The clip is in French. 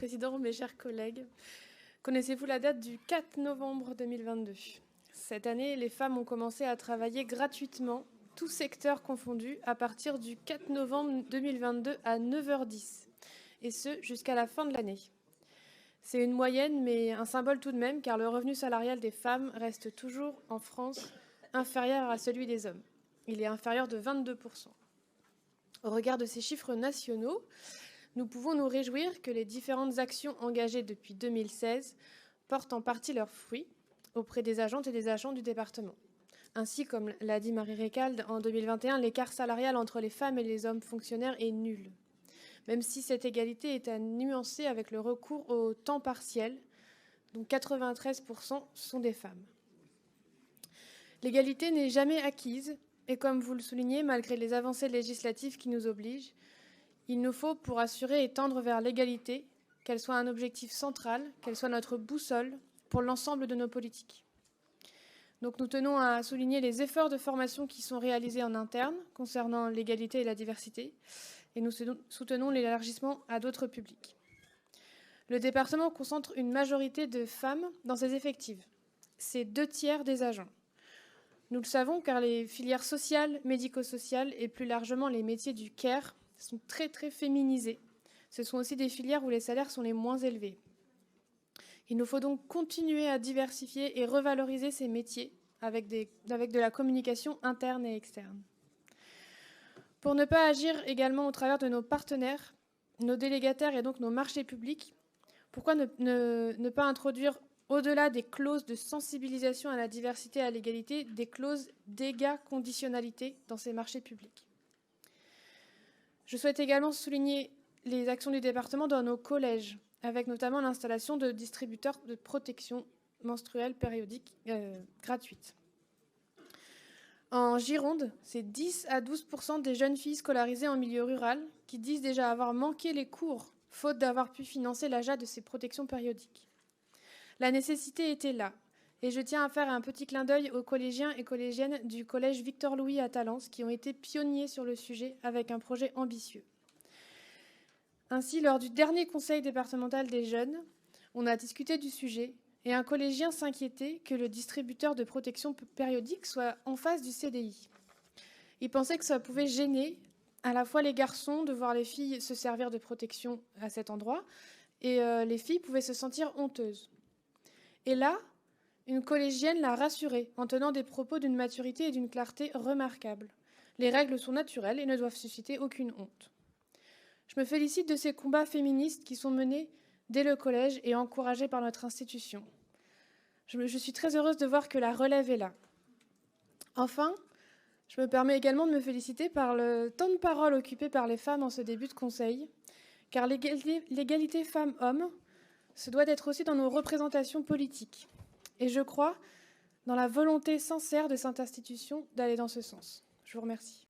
Président, mes chers collègues, connaissez-vous la date du 4 novembre 2022? Cette année, les femmes ont commencé à travailler gratuitement, tous secteurs confondus, à partir du 4 novembre 2022 à 9h10, et ce jusqu'à la fin de l'année. C'est une moyenne, mais un symbole tout de même, car le revenu salarial des femmes reste toujours en France inférieur à celui des hommes. Il est inférieur de 22%. Au regard de ces chiffres nationaux, nous pouvons nous réjouir que les différentes actions engagées depuis 2016 portent en partie leurs fruits auprès des agentes et des agents du département. Ainsi, comme l'a dit Marie Récalde, en 2021, l'écart salarial entre les femmes et les hommes fonctionnaires est nul, même si cette égalité est à nuancer avec le recours au temps partiel, dont 93% sont des femmes. L'égalité n'est jamais acquise, et comme vous le soulignez, malgré les avancées législatives qui nous obligent, il nous faut, pour assurer et tendre vers l'égalité, qu'elle soit un objectif central, qu'elle soit notre boussole pour l'ensemble de nos politiques. Donc nous tenons à souligner les efforts de formation qui sont réalisés en interne concernant l'égalité et la diversité, et nous soutenons l'élargissement à d'autres publics. Le département concentre une majorité de femmes dans ses effectifs. C'est 2/3 des agents. Nous le savons car les filières sociales, médico-sociales et plus largement les métiers du care sont très féminisés. Ce sont aussi des filières où les salaires sont les moins élevés. Il nous faut donc continuer à diversifier et revaloriser ces métiers avec de la communication interne et externe. Pour ne pas agir également au travers de nos partenaires, nos délégataires et donc nos marchés publics, pourquoi ne pas introduire, au-delà des clauses de sensibilisation à la diversité et à l'égalité, des clauses d'égale-conditionnalité dans ces marchés publics? Je souhaite également souligner les actions du département dans nos collèges, avec notamment l'installation de distributeurs de protection menstruelle périodique gratuite. En Gironde, c'est 10 à 12% des jeunes filles scolarisées en milieu rural qui disent déjà avoir manqué les cours, faute d'avoir pu financer l'achat de ces protections périodiques. La nécessité était là, et je tiens à faire un petit clin d'œil aux collégiens et collégiennes du collège Victor-Louis à Talence qui ont été pionniers sur le sujet avec un projet ambitieux. Ainsi, lors du dernier conseil départemental des jeunes, on a discuté du sujet et un collégien s'inquiétait que le distributeur de protection périodique soit en face du CDI. Il pensait que ça pouvait gêner à la fois les garçons de voir les filles se servir de protection à cet endroit et les filles pouvaient se sentir honteuses. Et là, une collégienne l'a rassurée en tenant des propos d'une maturité et d'une clarté remarquables. Les règles sont naturelles et ne doivent susciter aucune honte. Je me félicite de ces combats féministes qui sont menés dès le collège et encouragés par notre institution. Je suis très heureuse de voir que la relève est là. Enfin, je me permets également de me féliciter par le temps de parole occupé par les femmes en ce début de conseil, car l'égalité femmes-hommes, ce doit être aussi dans nos représentations politiques. Et je crois dans la volonté sincère de cette institution d'aller dans ce sens. Je vous remercie.